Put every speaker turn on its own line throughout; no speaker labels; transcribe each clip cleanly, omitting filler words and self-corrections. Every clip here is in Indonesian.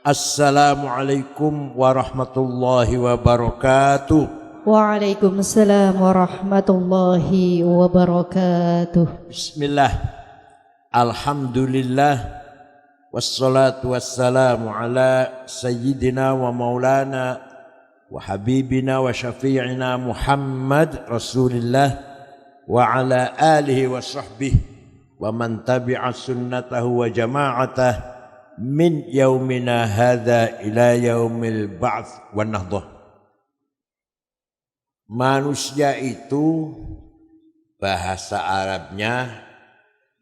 Assalamualaikum warahmatullahi wabarakatuh.
Waalaikumsalam warahmatullahi wabarakatuh.
Bismillah. Alhamdulillah. Wassalatu wassalamu ala sayyidina wa maulana wa habibina wa syafi'ina Muhammad Rasulillah wa ala alihi wa sahbihi wa man tabi'a sunnatahu wa jama'atah min yaumina hadha ila yaumil ba'ts wan nahdah. Manusia itu bahasa Arabnya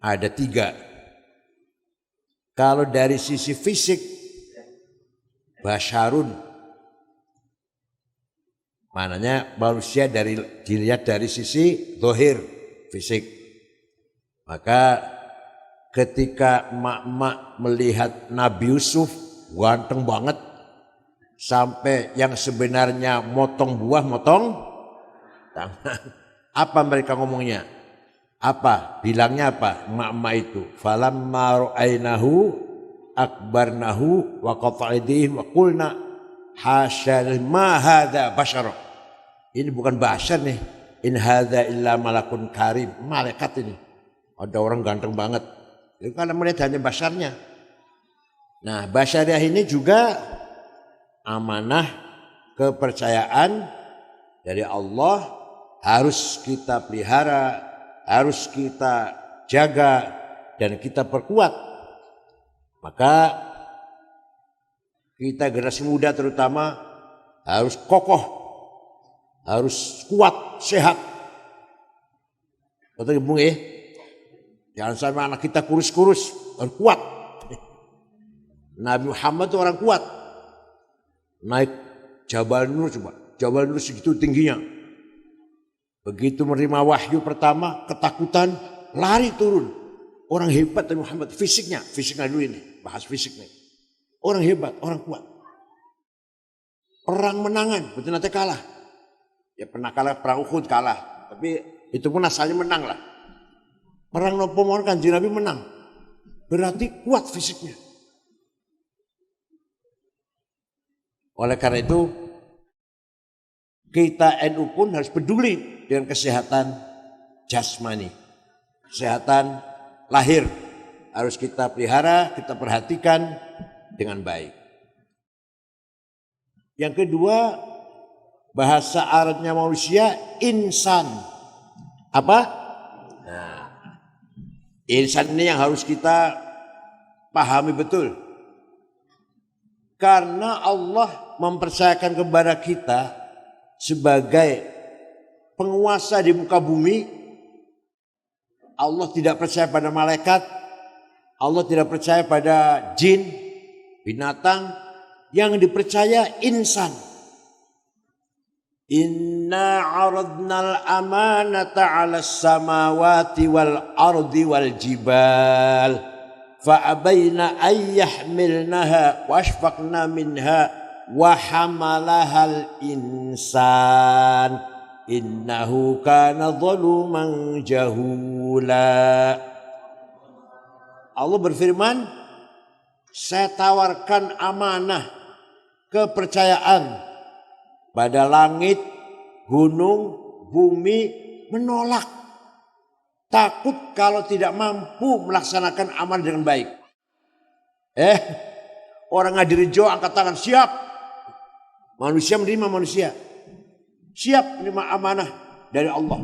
ada 3. Kalau dari sisi fisik basyarun, maknanya manusia dilihat dari sisi zahir fisik. Maka ketika emak-emak melihat Nabi Yusuf ganteng banget, sampai yang sebenarnya motong buah motong tangan. Apa mereka ngomongnya? Apa? Bilangnya apa? Emak-emak itu. Falamma ra'ainahu akbarnahu wa qata'idih wa qulna hasya ma hadza bashar. Ini bukan bashar nih. In hadza illa malakun karim. Malaikat ini. Ada orang ganteng banget. Itu karena melihat hanya basarnya. Nah, basyariah ini juga amanah kepercayaan dari Allah, harus kita pelihara, harus kita jaga dan kita perkuat. Maka kita generasi muda terutama harus kokoh, harus kuat, sehat. Betul Bung Jangan sampai anak kita kurus-kurus, harus kuat. Nabi Muhammad itu orang kuat. Naik Jabal Nur coba. Jabal Nur segitu tingginya. Begitu menerima wahyu pertama, ketakutan, lari turun. Orang hebat Nabi Muhammad, fisiknya dulu ini, bahas fisiknya. Orang hebat, orang kuat. Perang menangan, betul nanti kalah. Ya pernah kalah, perang Uhud kalah. Tapi itu pun asalnya menang lah. Perang nopo mawon Kanjeng Nabi menang. Berarti kuat fisiknya. Oleh karena itu kita NU pun harus peduli dengan kesehatan jasmani. Kesehatan lahir harus kita pelihara, kita perhatikan dengan baik. Yang kedua, bahasa Arabnya manusia insan. Apa? Insan ini yang harus kita pahami betul. Karena Allah mempercayakan kepada kita sebagai penguasa di muka bumi. Allah tidak percaya pada malaikat. Allah tidak percaya pada jin, binatang. Yang dipercaya insan. Inna aradnal amanata 'alas samawati wal ardi wal jibal fa abaina ay yahmilnaha wa ashfaqna minha wa hamalahal insan innahu kana zaluman jahula. Allah berfirman, saya tawarkan amanah, kepercayaan pada langit, gunung, bumi, menolak. Takut kalau tidak mampu melaksanakan amal dengan baik. Orang Ngadirejo angkat tangan, siap. Manusia menerima manusia. Siap menerima amanah dari Allah.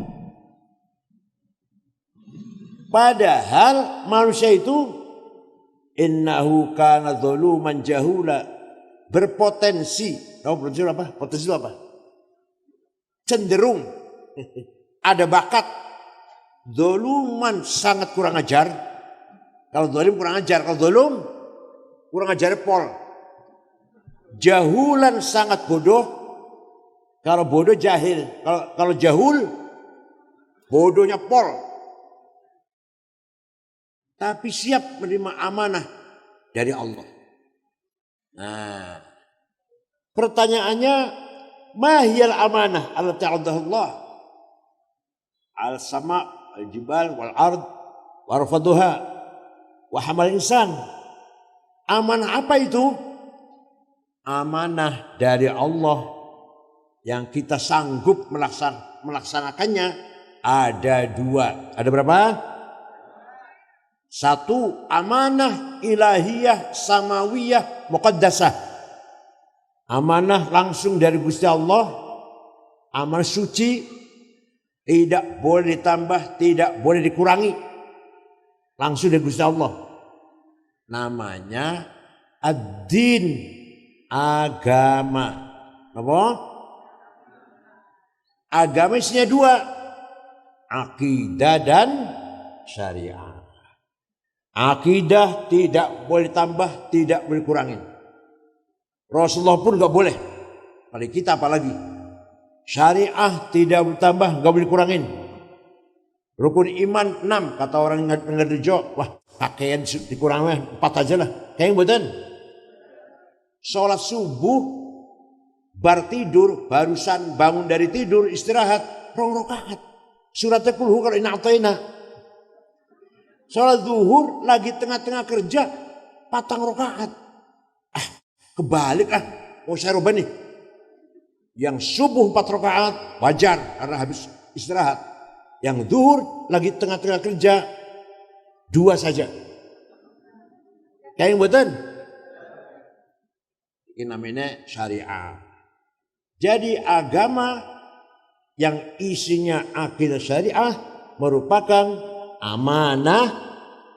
Padahal manusia itu innahu kana zaluman jahula, berpotensi. Tahu potensi apa? Potensi apa? Cenderung ada bakat. Zaluman sangat kurang ajar. Kalau zalim kurang ajar, kalau zalum kurang ajar pol. Jahulan sangat bodoh. Kalau bodoh jahil. Kalau jahul bodohnya pol. Tapi siap menerima amanah dari Allah. Nah, pertanyaannya, mahiyal amanah allati 'addaha Allah? Al-sama, al-jibal, wal-ard, wa rafaduha, wa hamal insan. Amanah apa itu? amanah dari Allah yang kita sanggup melaksanakannya ada dua. Ada berapa? Satu, amanah ilahiyah samawiyah muqaddasah. Amanah langsung dari Gusti Allah, amanah suci, tidak boleh ditambah, tidak boleh dikurangi. Langsung dari Gusti Allah. Namanya ad-din, agama. Apa? Agama isinya dua, akidah dan syariah. Akidah tidak boleh tambah, tidak boleh kurangin. Rasulullah pun nggak boleh. Pada kita apalagi. Syariah tidak boleh tambah, nggak boleh kurangin. Rukun iman 6 kata orang ngerjo. Wah, pakaian dikurangin 4 aja lah. Kayak betul. Sholat subuh, bar tidur, barusan bangun dari tidur istirahat 2 rakaat. Suratnya kulhu kalau ina'atayna. Sholat zuhur lagi tengah-tengah kerja 4 rakaat. Kebalik mau saya rubah nih. Yang subuh 4 rakaat wajar karena habis istirahat. Yang zuhur lagi tengah-tengah kerja 2 saja. Kayak yang betul. Ini namanya syariah. Jadi agama yang isinya akidah syariah merupakan amanah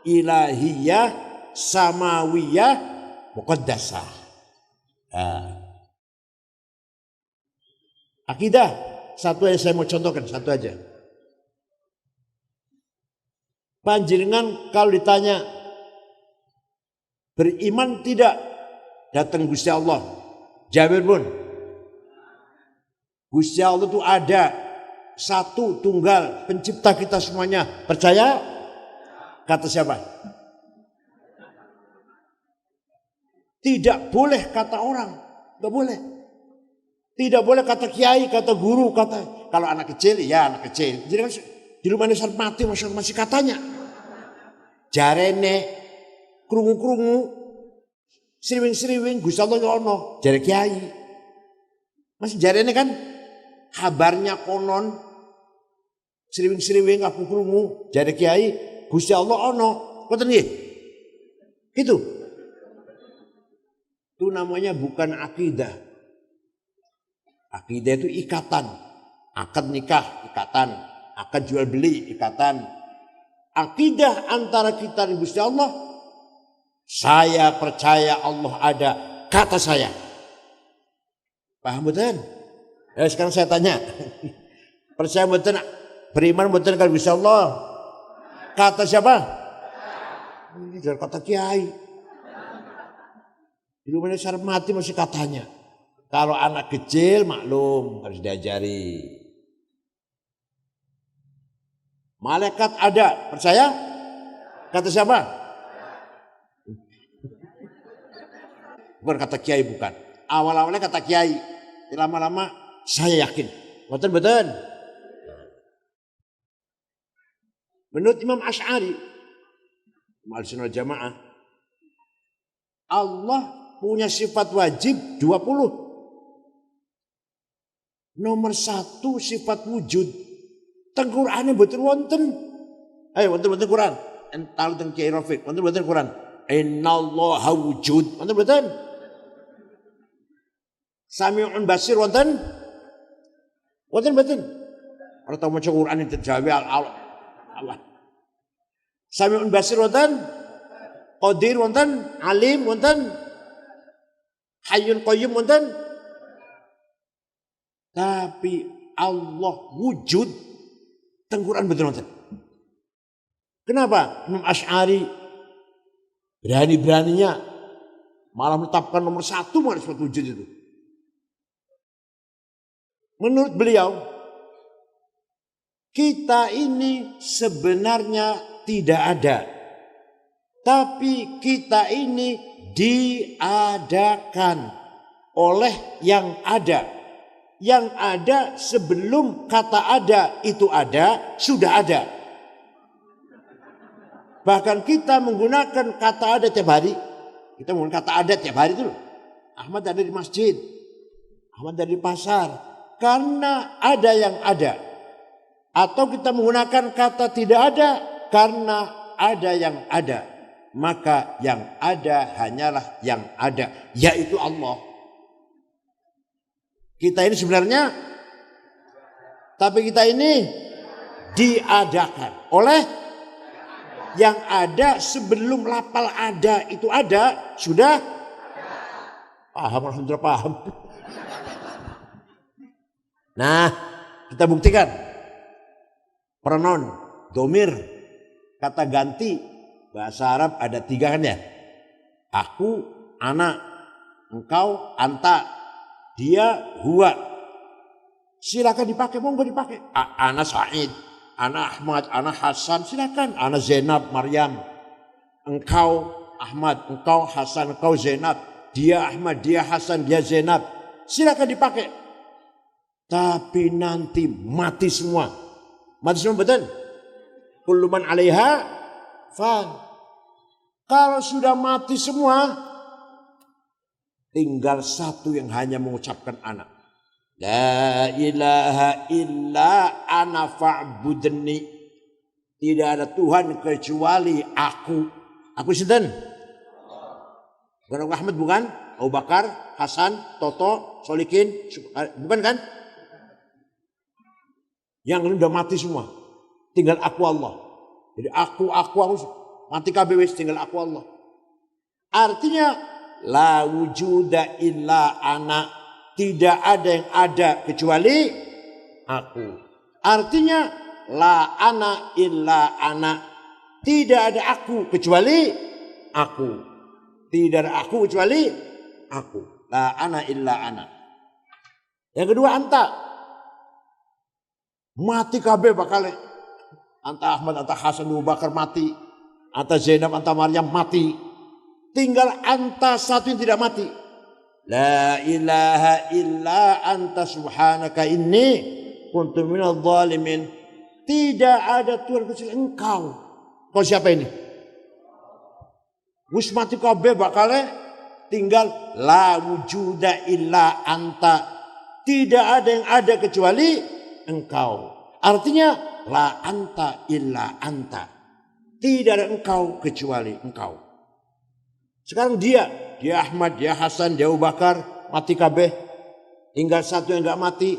ilahiyah samawiyah muqaddasah. Akidah satu yang saya mau contohkan, satu aja. Panjenengan kalau ditanya beriman tidak datang Gusti Allah, Jabir pun Gusti Allah itu ada satu tunggal pencipta kita semuanya. Percaya? Kata siapa? Tidak boleh kata orang. Tidak boleh. Tidak boleh kata kiai, kata guru, kata. Kalau anak kecil, ya anak kecil. Jadi kan di rumah ini mati masih katanya. Jarene, kerungu-kerungu, sriwing-sriwing, Gusti Allah ono. Jare kiai. Masih jarene kan kabarnya konon. Sriwing-sriwing aku krungu jare kiai Gusti Allah ono. Ngoten nggih? Itu namanya bukan akidah. Akidah itu ikatan. Akad nikah, ikatan. Akad jual beli, ikatan. Akidah antara kita dan Gusti Allah. Saya percaya Allah ada, kata saya. Paham betul? Sekarang saya tanya. Percaya betul, beriman betul kalau Gusti Allah. Kata siapa? Ini dari kata kiai. Di rumahnya sarap mati masih katanya. Kalau anak kecil maklum harus diajari. Malaikat ada, percaya? Kata siapa? Bukan kata kiai, bukan. Awal-awalnya kata kiai. Lama-lama saya yakin. Betul. Menurut Imam Asy'ari, Ahlussunnah wal Jamaah, Allah punya sifat wajib 20. Nomor 1 sifat wujud. Teng Qur'ane mboten wonten. Ayo wonten Quran. Ental teng Kiai Rafiq, wonten Quran. Innallaha wujud. Wonten. Sami'un basir wonten. Wonten. Ora tau maca Quran itu jawi Allah. Sami'un basir wonten. Qadir wonten, alim wonten. Hayyun qayyum wonten. Tapi Allah wujud teng Quran betul wonten. Kenapa? Imam Asy'ari berani-beraninya malah menetapkan nomor 1 malah sifat wujud itu. Menurut beliau, kita ini sebenarnya tidak ada. Tapi kita ini diadakan oleh yang ada. Yang ada sebelum kata ada itu ada, sudah ada. Bahkan kita menggunakan kata ada tiap hari. Kita menggunakan kata ada tiap hari itu. Ahmad ada di masjid, Ahmad ada di pasar. Karena ada yang ada. Atau kita menggunakan kata tidak ada karena ada yang ada. Maka yang ada hanyalah yang ada, yaitu Allah. Kita ini sebenarnya, tapi kita ini diadakan oleh yang ada. Sebelum lapal ada itu ada, sudah paham, alhamdulillah paham. Nah, kita buktikan. Pronoun, domir, kata ganti, bahasa Arab ada 3 kan ya? Aku, ana, engkau, anta, dia, huwa. Silakan dipakai, monggo dipakai. Ana Said, ana Ahmad, ana Hasan, silakan. Ana Zainab, Maryam. Engkau Ahmad, engkau Hasan, engkau Zainab. Dia Ahmad, dia Hasan, dia Zainab. Silakan dipakai. Tapi nanti mati semua. Mati semua betul. Kullu man 'alaiha fan. Kalau sudah mati semua, tinggal satu yang hanya mengucapkan anak. La ilaha illa ana fa'budni. Tidak ada Tuhan kecuali aku. Aku sinten? Bukan Ahmad, bukan? Abu Bakar, Hasan, Toto, Solikin, bukan kan? Yang sudah mati semua. Tinggal aku Allah. Jadi aku mati kabeh wis, tinggal aku Allah. Artinya la wujuda illa ana. Tidak ada yang ada kecuali aku. Artinya la ana illa ana. Tidak ada aku kecuali aku. Tidak ada aku kecuali aku. La ana illa ana. Yang kedua anta. Mati kabeh bakal. Anta Ahmad, anta Hasan, Abu Bakar mati. Anta Zainab, anta Maryam mati. Tinggal anta satu yang tidak mati. La ilaha illa anta subhanaka inni kuntu minadh dhalimin. Tidak ada Tuhan kecuali engkau. Kau siapa ini? Wis mati kabeh bakale, tinggal la wujuda illa anta. Tidak ada yang ada kecuali engkau. Artinya la anta illa anta. Tidak ada engkau kecuali engkau. Sekarang dia Ahmad, dia Hasan, dia Abu Bakar, mati kabeh. Tinggal satu yang enggak mati.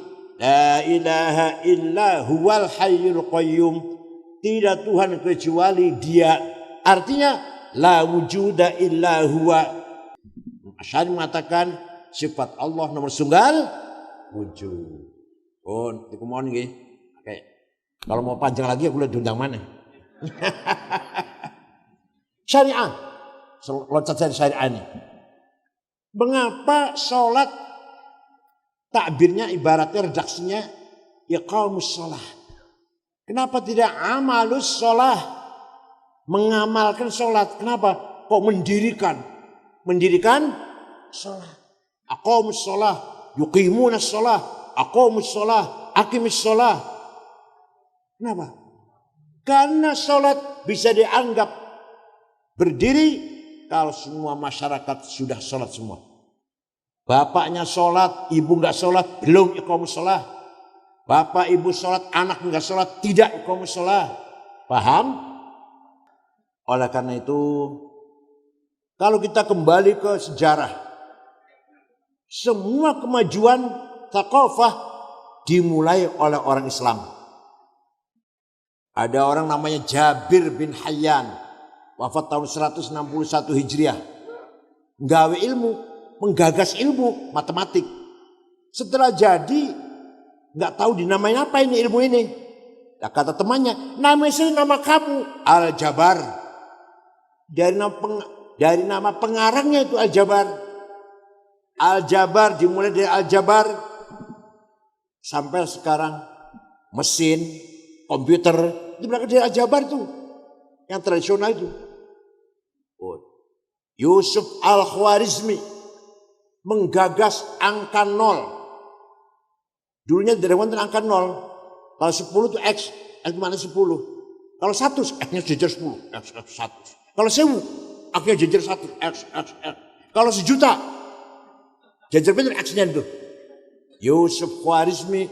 La ilaha illa huwal hayyul qayyum. Tidak Tuhan kecuali dia. Artinya la wujuda illa huwa. Asy'ari mengatakan sifat Allah nomor tunggal wujud. Oh, dikumohon nggih. Oke. Kalau mau panjang lagi aku lihat diundang mana. Syariah. Loncat dari syariah ini. Mengapa sholat takbirnya ibaratnya redaksinya iqamus sholat. Kenapa tidak amalus sholat? Mengamalkan sholat. Kenapa? Kok mendirikan? Mendirikan sholat. Aqamus sholat. Yuqimunas sholat. Aqamus sholat. Aqimus sholat. Kenapa? Karena sholat bisa dianggap berdiri kalau semua masyarakat sudah sholat semua. Bapaknya sholat, ibu nggak sholat, belum iqamus sholat. Bapak ibu sholat, anak nggak sholat, tidak iqamus sholat. Paham? Oleh karena itu, kalau kita kembali ke sejarah, semua kemajuan thaqafah dimulai oleh orang Islam. Ada orang namanya Jabir bin Hayyan. Wafat tahun 161 Hijriah. Gawe ilmu, menggagas ilmu matematik. Setelah jadi, nggak tahu dinamain apa ini ilmu ini. Nah, kata temannya, nama kamu Al-Jabar. Dari nama pengarangnya itu Al-Jabar. Al-Jabar dimulai dari Al-Jabar sampai sekarang mesin, komputer itu berangkat dari Al-Jabar tuh, yang tradisional itu. Yusuf Al-Khwarizmi menggagas angka 0. Dulunya dari angka 0. Kalau 10 itu X mana 10. Kalau 1 X-nya jejer 10. X 1. Kalau 1000 X-nya jejer 1. X. Kalau 1.000.000 Jajar pinter aksinya itu. Yusuf Khwarizmi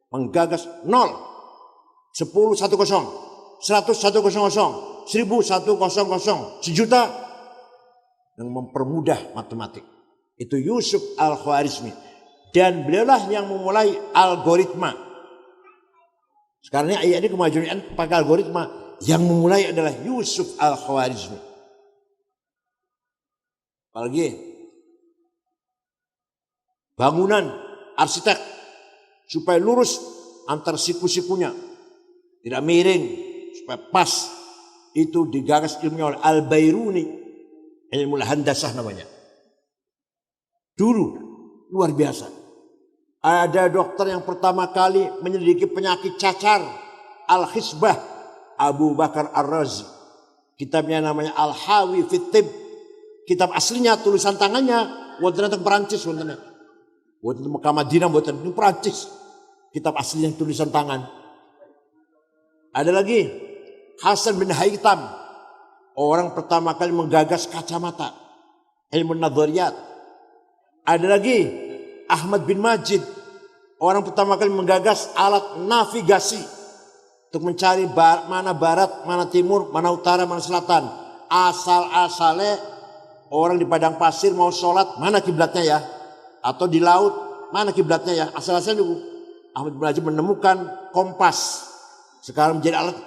menggagas 0, 10 1 0, 100 1 0, 1000 1 0, 1 juta yang mempermudah matematik. Itu Yusuf Al-Khwarizmi. Dan beliaulah yang memulai algoritma. Sekarang ini kemajuan pakai algoritma. Yang memulai adalah Yusuf Al-Khwarizmi. Apalagi bangunan arsitek supaya lurus antar siku-sikunya, tidak miring, supaya pas. Itu digagas ilmunya oleh Al-Bairuni, ilmu handasah namanya. Dulu luar biasa. Ada dokter yang pertama kali menyelidiki penyakit cacar, Al-Khisbah, Abu Bakar Ar-Razi. Kitabnya namanya Al-Hawi Fit Tib. Kitab aslinya tulisan tangannya wonten teng Perancis wonten. Wonten Mekah Madinah wonten teng Perancis. Kitab aslinya tulisan tangan. Ada lagi Hasan bin Haytham, orang pertama kali menggagas kacamata, ilmu nadhariyat. Ada lagi Ahmad bin Majid, orang pertama kali menggagas alat navigasi untuk mencari mana barat, mana timur, mana utara, mana selatan. Asal-asalnya orang di padang pasir mau sholat, mana kiblatnya ya? Atau di laut, mana kiblatnya ya? Asal-asalnya dulu. Ahmad bin Majid menemukan kompas. Sekarang menjadi alat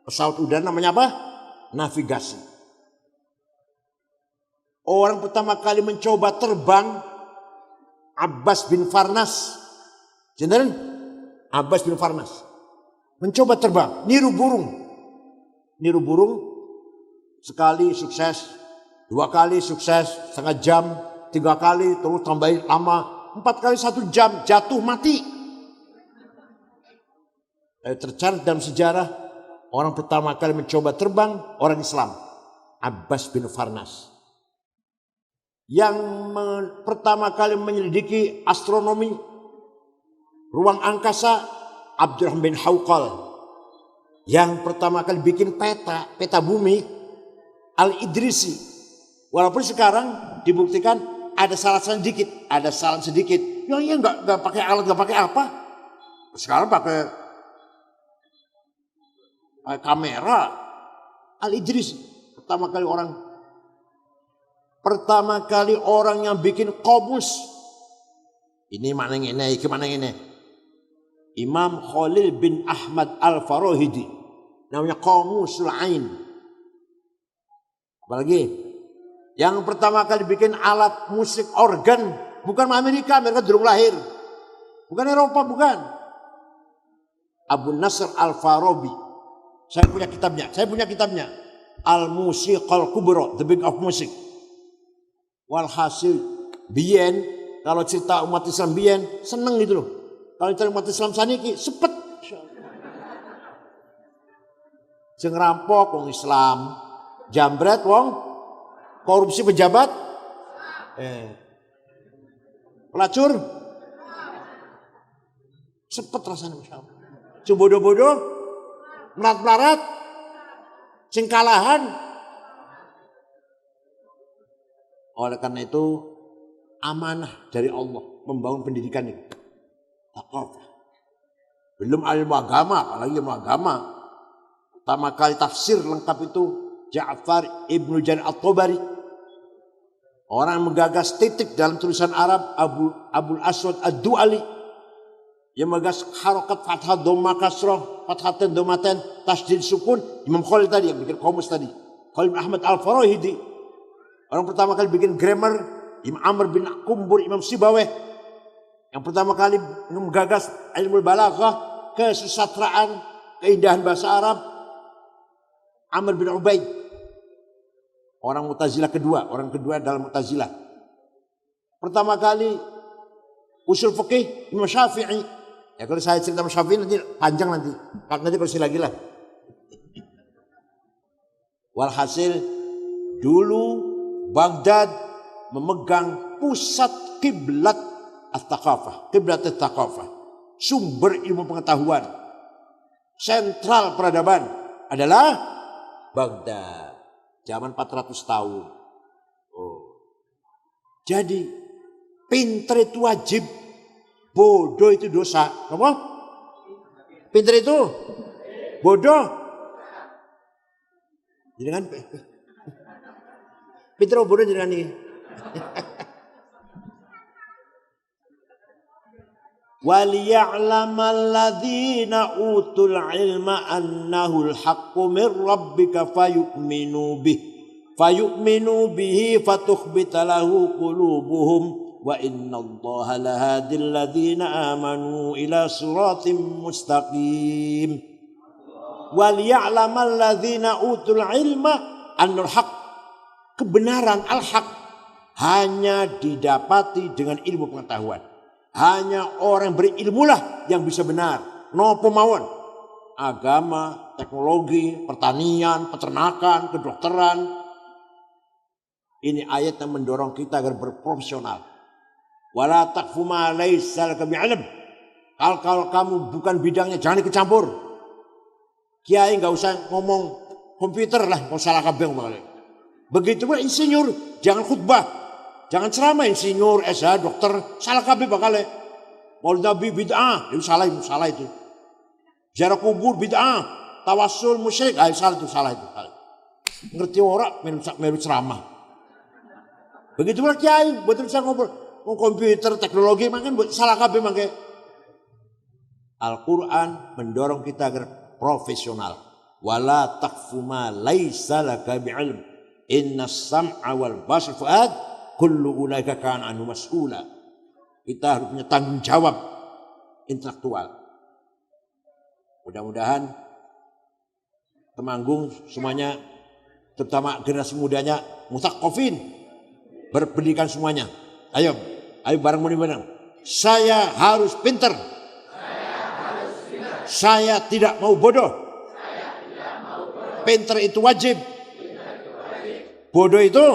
pesawat udara, namanya apa? Navigasi. Orang pertama kali mencoba terbang, Abbas bin Farnas. Jenderal Abbas bin Farnas mencoba terbang, niru burung. Niru burung, sekali sukses, 2 kali sukses, setengah jam, 3 kali, terus tambahin lama, 4 kali 1 jam, jatuh mati. Tercatat dalam sejarah, orang pertama kali mencoba terbang, orang Islam, Abbas bin Farnas. Yang pertama kali menyelidiki astronomi, ruang angkasa, Abdurrahman bin Hawqal. Yang pertama kali bikin peta bumi, Al-Idrisi. Walaupun sekarang dibuktikan ada salah sedikit. Ya nggak pakai alat, nggak pakai apa. Sekarang pakai kamera. Al-Idrisi pertama kali orang yang bikin komus. Ini mana ini, mana ini. Imam Khalil bin Ahmad Al-Farahidi, namanya Qamusul Ain. Apalagi yang pertama kali bikin alat musik organ, bukan Amerika belum lahir, bukan Eropa, bukan. Abu Nasr Al-Farabi. Saya punya kitabnya. Al-Musiqal Kubra, The Book of Music. Walhasil biyen, kalau cerita umat Islam biyen seneng gitu loh. Kalau cerita umat Islam saniki sepet. Sing rampok wong Islam, jambret wong, korupsi pejabat, pelacur, sepet rasanya Masya Allah. Sing bodoh-bodoh, melarat-melarat, sing kalahan. Oleh karena itu amanah dari Allah membangun pendidikan ini. Taqafah. Belum ilmu agama, apalagi ilmu agama. Pertama kali tafsir lengkap itu Ja'far Ibnu Jarir At-Tabari. Orang yang menggagas titik dalam tulisan Arab, Abul Aswad Ad-Du'ali. Yang menggagas harokat fathah dhamma kasrah, fathatan dhammatan, tasdil sukun. Imam Khalil tadi yang bikin komus tadi. Khalil bin Ahmad Al-Farahidi. Orang pertama kali bikin grammar, Imam Amr bin Kumbur, Imam Sibaweh. Yang pertama kali menggagas ilmu balaghah, kesusastraan, keindahan bahasa Arab, Amr bin Ubaid. Orang kedua dalam Mu'tazilah. Pertama kali usul fikih Imam Syafi'i. Ya kalau saya cerita Imam Syafi'i nanti panjang nanti kursi lagi lah. Walhasil dulu Baghdad memegang pusat kiblat at-thaqafah, sumber ilmu pengetahuan, sentral peradaban adalah Baghdad. Zaman 400 tahun. Jadi Pinter itu wajib, bodoh itu dosa. Apa? Pinter itu bodoh. Jadi kan pinter atau bodoh jadi ini. وَلِيَعْلَمَ الَّذِينَ أُوتُوا الْعِلْمَ أَنَّهُ الْحَقُّ مِنْ رَبِّكَ فَيُؤْمِنُوا بِهِ فَتُخْبِتَ لَهُ قُلُوبُهُمْ وَإِنَّ اللَّهَ لَهَادِ الَّذِينَ آمَنُوا إِلَى صِرَاطٍ مُسْتَقِيمٍ وَلِيَعْلَمَ الَّذِينَ أُوتُوا الْعِلْمَ أَنَّهُ الْحَقُّ. Kebenaran al-haq hanya didapati dengan ilmu pengetahuan. Hanya orang berilmulah yang bisa benar. No pemauan. Agama, teknologi, pertanian, peternakan, kedokteran. Ini ayat yang mendorong kita agar berprofesional. Wala taqfu ma laysa laka bi'ilm. Kalau kamu bukan bidangnya jangan ikut campur. Kiai enggak usah ngomong komputer lah, mau salah kabeh ngomong. Begitu pula insinyur, jangan khutbah. Jangan ceramah insinyur, SH, dokter, salah kabeh bakal. Maulid Nabi bid'ah, itu salah itu. Ziarah kubur bid'ah, tawassul musyrik, salah itu. Ngerti orang melu ceramah. Begitu pula kiai, betul saya ngobrol komputer, teknologi, makan salah kabeh mangke. Al-Qur'an mendorong kita agar profesional. Wala taqfu ma laisa laka bi'ilm. Innas sam'a wal basar fuad kullu ulaika kana anhu mas'ula. Kita harus punya tanggung jawab intelektual. Mudah-mudahan Temanggung semuanya, terutama generasi mudanya mutaqaffin, berpendidikan semuanya. Ayo bareng bareng. Saya harus pintar. Saya tidak mau bodoh. Pintar itu wajib. Bodoh itu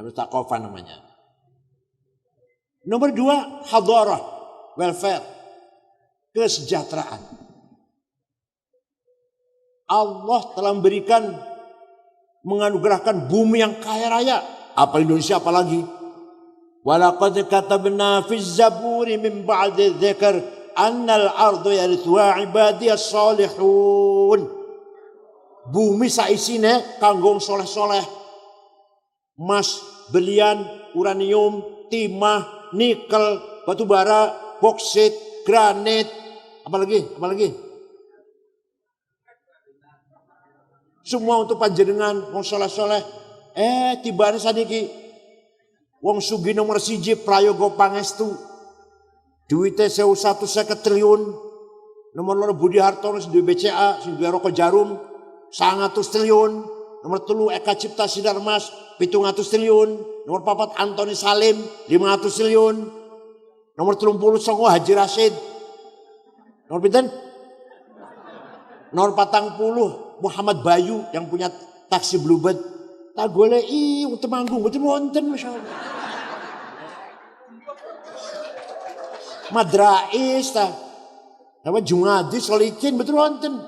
mutaqaffan namanya. Nomor 2, hadarah, welfare, kesejahteraan. Allah telah menganugerahkan bumi yang kaya raya. Apa Indonesia apalagi? Walaqad katabna fiz zaburi min ba'di dzikr annal ardu yarithuha ibadiyas salihun. Bumi saisine kanggo soleh-soleh. Emas, belian, uranium, timah, nikel, batu bara, boksit, granit, apalagi? Semua untuk panjenengan wong soleh-soleh. Tibane saniki wong sugih nomor 1 prayoga pangestu. Duite 150 triliun. Nomor 2 Budi Hartono sing duwe BCA, sing duwe rokok jarum 100 triliun. Nomor 3 Eka Cipta Sinarmas 700 triliun. Nomor 4 Antoni Salim 500 triliun. Nomor 39 Haji Rashid. Nomor pinten? Nomor 40 Muhammad Bayu yang punya taksi Bluebird. Tak goleki wong Temanggung mboten wonten masyaallah. Madrais ta. Apa Jumadi Solikin betul wonten.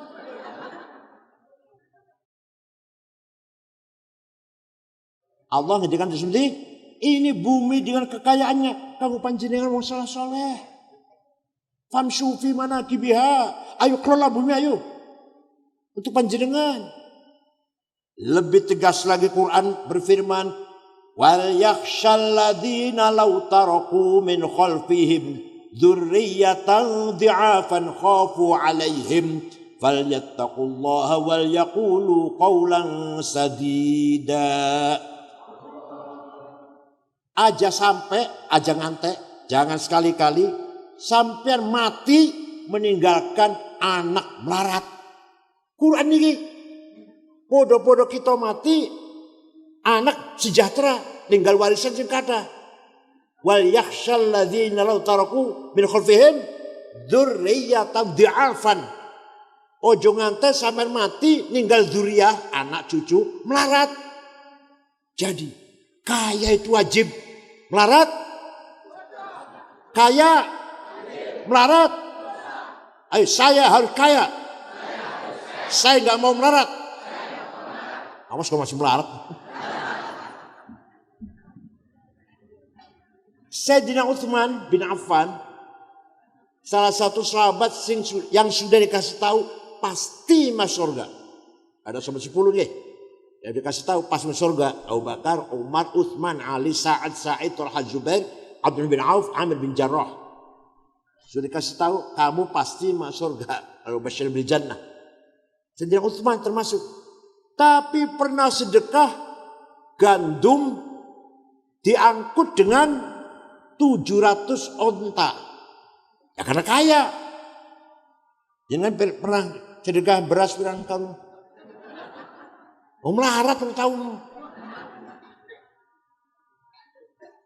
Allah ngedikan seperti ini bumi dengan kekayaannya kamu panjenengan wong saleh-saleh. Famshu fi manakibiha. Ayo kelola bumi ayo. Untuk panjenengan. Lebih tegas lagi Quran berfirman, wal yakhshal ladzina law taraku min khalfihim dzurriyyatan dhi'afan khafu 'alaihim falyattaqullaha wal yaqulu qawlan sadida. Aja ngantek, jangan sekali-kali sampai mati meninggalkan anak melarat. Quran ini podo-podo kita mati anak sejahtera tinggal warisan sing kathah. Wal yakhshal ladzina law taraku min khalfihim dzurriyyatan dhi'afan. Ojo ngantek sampai mati ninggal dzuriyah anak cucu melarat. Jadi kaya itu wajib. Melarat? Kaya? Melarat? Ayo saya harus kaya. Saya nggak mau melarat. Awas kau masih melarat. Sayyidina Utsman bin Affan, salah satu sahabat yang sudah dikasih tahu pasti masuk surga. Ada sahabat 10 nih. Yang dikasih tahu pas masuk surga. Abu Bakar, Umar, Utsman, Ali, Sa'ad, Sa'id, Talha, Zubair, Abdul bin Auf, Amir bin Jarrah. Sudah dikasih tahu kamu pasti masuk surga. Kalau basyir bil jannah. Sayyidina Utsman termasuk. Tapi pernah sedekah gandum diangkut dengan 700 onta. Ya karena kaya. Jangan pernah sedekah beras pirang kamu. Melarat tahu.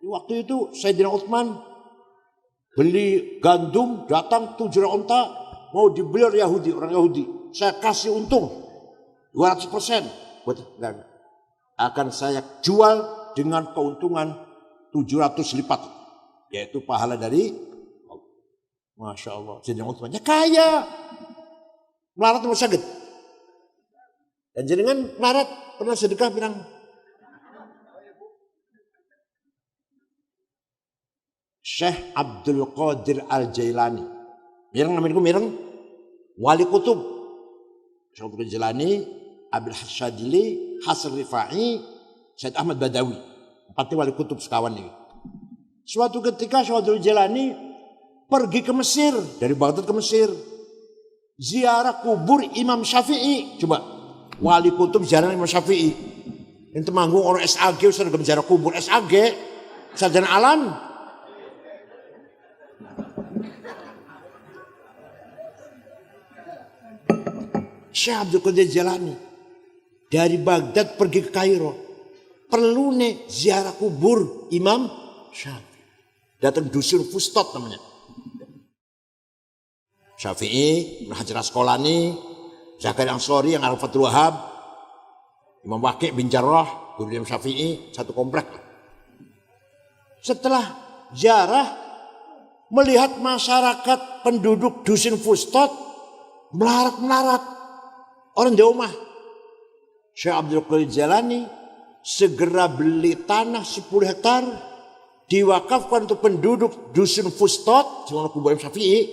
Waktu itu Sayyidina Utsman beli gandum, datang 700 onta, mau dibeli oleh Yahudi, orang Yahudi. Saya kasih untung 200%. Akan saya jual dengan keuntungan 700 lipat. Yaitu pahala dari Allah. Masya Allah. Sayyidina Utsman kaya. Melarat mau sakit. Dan jenengan melarat pernah sedekah pirang? Syekh Abdul Qadir Al-Jailani. Mireng namanya mireng. Wali Kutub. Syekh Abdul Qadir Jailani, Abil Hasyadili, Hasan Rifai, Syed Ahmad Badawi. 4 wali kutub sekawan ini. Suatu ketika Syekh Abdul Jailani pergi ke Mesir. Dari Baghdad ke Mesir. Ziarah kubur Imam Syafi'i. Coba. Wali kutub ziarah Imam Syafi'i. Yang temanggung orang SAG. Sudah ziarah kubur SAG. Sarjana alam. Syekh Abdul Qadir Jailani dari Baghdad pergi ke Kairo, perlu nih ziarah kubur Imam Syafi'i. Datang dusun Fustot namanya. Syafi'i, Ibnu Hajar Asqalani, Zakaria Ansori yang Al-Fathul Wahab, Imam Waqi' bin Jarrah, guru Imam Syafi'i, satu komplek. Setelah ziarah, melihat masyarakat penduduk dusun Fustot melarat-melarat. Orang di rumah. Syekh Abdul Qadir Jailani segera beli tanah 10 hektar diwakafkan untuk penduduk dusun Fustot, semua kubur Syafi'i.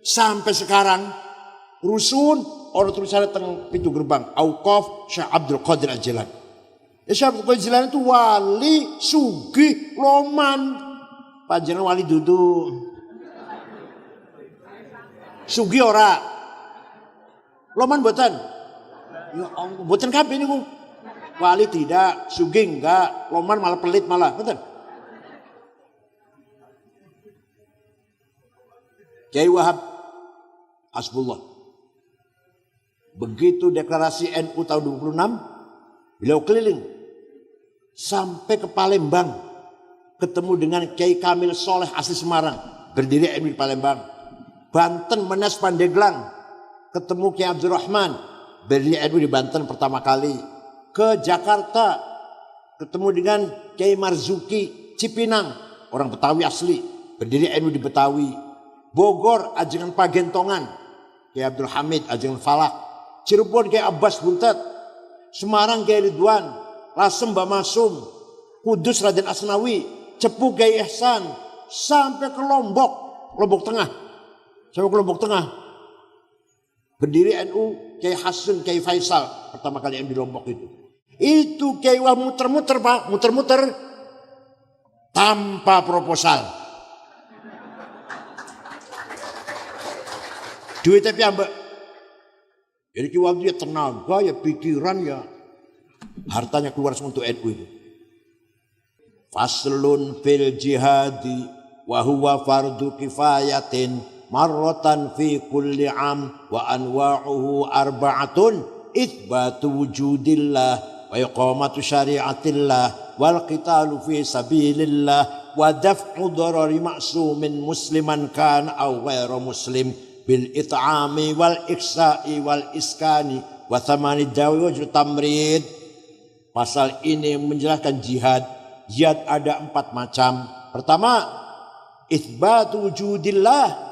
Sampai sekarang rusun orang tulisannya teng pintu gerbang Auqaf Syekh Abdul Qadir Jailani. Syekh Abdul Qadir Jailani itu wali sugih loman. Panjenengan wali dudu. Sugih ora. Loman buatan, ya Allah, buatan kabeh niku. Wali tidak, sugih enggak, loman malah pelit malah, betul. Kiai Wahab Hasbullah. Begitu deklarasi NU tahun 26, beliau keliling sampai ke Palembang, ketemu dengan Kiai Kamil Soleh asli Semarang, berdiri NU di Palembang. Banten Menes Pandeglang. Ketemu Kiai Abdurrahman, berdiri NU di Banten pertama kali. Ke Jakarta, ketemu dengan Kiai Marzuki Cipinang, orang Betawi asli, berdiri NU di Betawi. Bogor, Ajengan Pagentongan, Kiai Abdul Hamid, Ajengan Falak. Cirebon, Kiai Abbas Buntet. Semarang, Kiai Ridwan. Lasem, Mbak Masum. Kudus, Raden Asnawi. Cepu, Kiai Ihsan. Sampai ke Lombok, Lombok Tengah. Sampai ke Lombok Tengah. Berdiri NU Kiai Hasan, Kiai Faisal pertama kali yang di Lombok itu. Itu Kiai Wah muter-muter Pak, muter-muter tanpa proposal. Duitnya piambak. Jadi Kiai Wah dia tenaga ya pikiran ya hartanya keluar semua untuk NU itu. Faslun fil jihadi wa huwa fardu kifayatin. Marratan fi kulli am wa anwa'uhu arba'atun itsbatu wujudillah wa iqamatu syari'atillah wal qitalu fi sabilillah wa daf'u darari ma'sumin musliman kan aw ghairu muslim bil it'ami wal iksa'i wal iskani wa thamani dawi wa tamrid. Pasal ini menjelaskan jihad. Jihad ada 4 macam. Pertama, itsbatu wujudillah,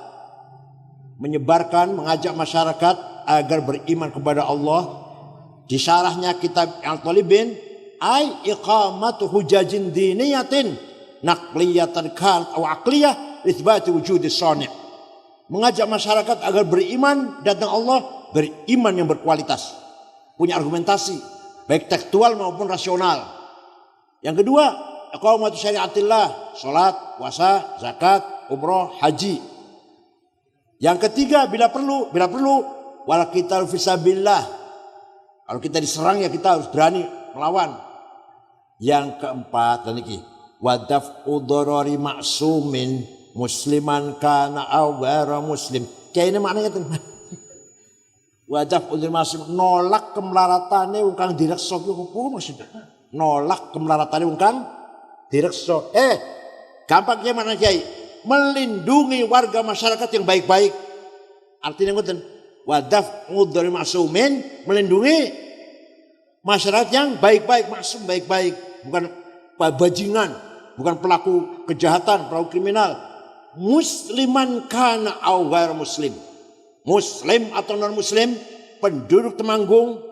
menyebarkan, mengajak masyarakat agar beriman kepada Allah. Di syarahnya kitab Al-Talibin, ay iqamatu hujajin diniyatin naqliyatan kan aw aqliyah itsbati wujudi shani'. Mengajak masyarakat agar beriman datang Allah, beriman yang berkualitas, punya argumentasi baik tekstual maupun rasional. Yang kedua, iqamatu syariatillah, salat, puasa, zakat, umroh, haji. Yang ketiga, bila perlu wal qital fisabilillah. Kalau kita diserang ya kita harus berani melawan. Yang keempat, dan ini wadaf udorori maksumin musliman kana aw ghairu muslim. Kayak ini maknanya tuh. Wadaf udorori maksum, nolak kemelaratane wong kang direksa ku opo maksudnya? Nolak kemelaratane wong kang direksa. Gampang ya mana Kiai? Melindungi warga masyarakat yang baik-baik. Artinya ngoten. Wadaf udorori maksumin, melindungi masyarakat yang baik-baik, maksum baik-baik, bukan bajingan, bukan pelaku kejahatan, pelaku kriminal. Musliman kana aw ghairu muslim. Muslim atau non muslim, penduduk Temanggung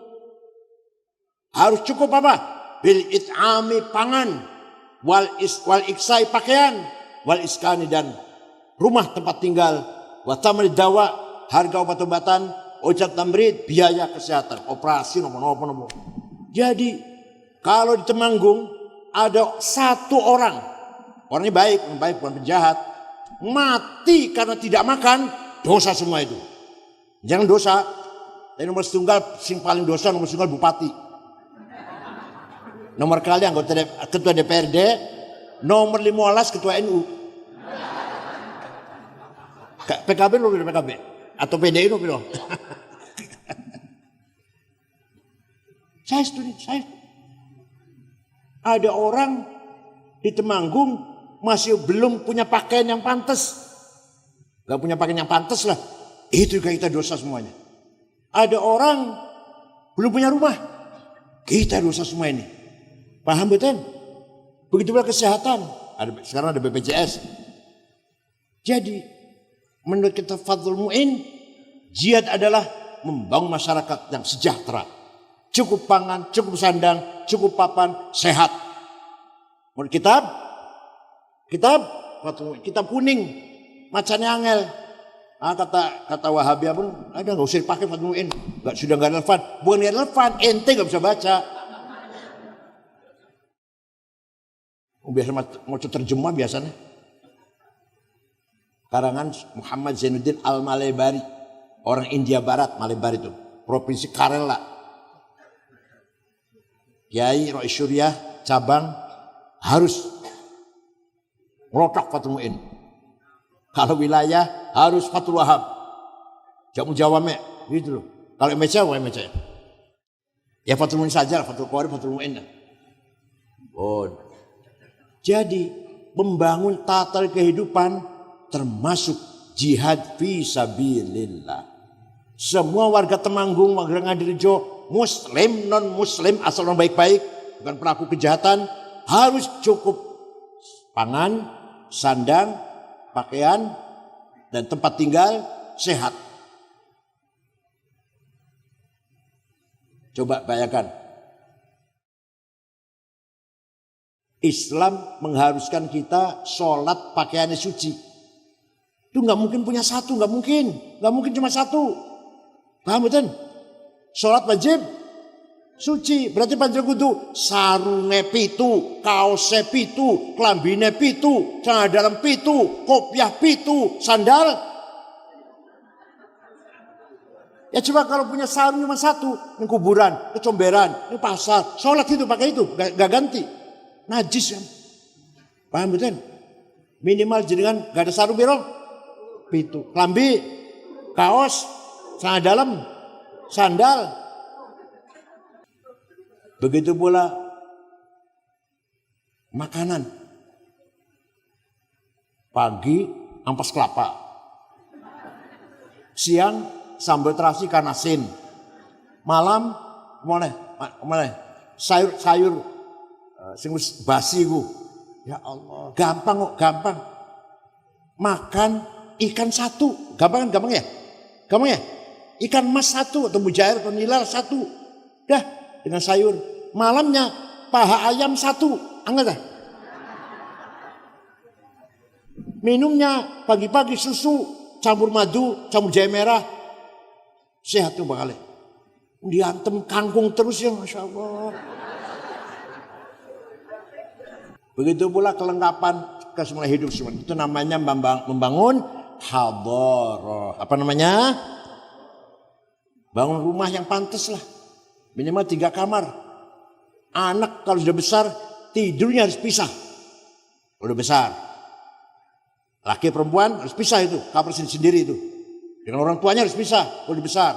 harus cukup apa? Bil it'ami pangan, wal iksai pakaian, wal iskani dan rumah tempat tinggal, wa tamri dawa, harga obat-obatan, ojat tamrid, biaya kesehatan, operasi nomor. Jadi kalau di Temanggung ada satu orang, orangnya baik bukan penjahat, mati karena tidak makan, dosa semua itu. Jangan dosa. Tapi nomor setunggal, sing paling dosa nomor setunggal bupati. Nomor kali anggota ketua DPRD, nomor 15 ketua NU. PKB lu dari PKB atau PDI lu pilih. Saya setuju. Ada orang di Temanggung masih belum punya pakaian yang pantas. Gak punya pakaian yang pantas lah. Itu kita dosa semuanya. Ada orang belum punya rumah. Kita dosa semua ini. Paham betul? Begitu pula kesehatan. Sekarang ada BPJS. Jadi menurut kita Fadlul Mu'in, jihad adalah membangun masyarakat yang sejahtera. Cukup pangan, cukup sandang, cukup papan, sehat. Menurut kitab kuning, macamnya angel. Kata Wahabiyah pun, ada nggak usah dipakai Fadlul Mu'in, sudah nggak relevan. Bukan nggak relevan, ente nggak bisa baca. Biasa mau terjemah biasanya. Karangan Muhammad Zainuddin Al-Malebari, orang India Barat, Malebari itu, provinsi Kerala. Kiai Rois Syuriah cabang harus merotak Fathul Mu'in. Kalau wilayah harus Fathul Wahab. Jamu Jawame gitu loh. Kalau MCA. Ya Fathul Mu'in saja, Fathul Qori, Fathul Mu'in. Oh. Jadi membangun tata kehidupan termasuk jihad fi sabilillah. Semua warga Temanggung, warga Ngadirejo, muslim, non muslim, asal orang baik-baik, bukan pelaku kejahatan, harus cukup pangan, sandang, pakaian, dan tempat tinggal sehat. Coba bayangkan. Islam mengharuskan kita sholat pakaiannya suci. Itu nggak mungkin punya satu, nggak mungkin cuma satu. Paham betul? Sholat wajib suci, berarti panjang kudu sarunge pitu, kaose pitu, klambine pitu, celana dalam pitu, kopiah pitu, sandal. Ya coba kalau punya sarung cuma satu, ini kuburan, ini comberan, ini pasar, sholat itu pakai itu, gak ganti. Najis kan? Paham betul? Minimal jenengan gak ada sarung biro, pitu, klambi, kaos, celana dalam, sandal. Begitu pula makanan. Pagi ampas kelapa, siang sambal terasi ikan asin, malam mana sayur sing wis basi ku. Ya Allah, gampang. Makan ikan satu, gampang ya? Ikan mas satu atau mujair atau nilar satu. Dah dengan sayur. Malamnya paha ayam 1, anget dah. Minumnya pagi-pagi susu, campur madu, campur jahe merah. Sehat tuh bakal. Diantem kangkung terus ya, Masya Allah. Begitu pula kelengkapan kesemuanya hidup semua. Itu namanya membangun hadharah. Apa namanya? Bangun rumah yang pantas lah. Minimal 3 kamar. Anak kalau sudah besar, tidurnya harus pisah. Udah besar. Laki perempuan harus pisah itu. Kamar sendiri itu. Dengan orang tuanya harus pisah. Udah besar.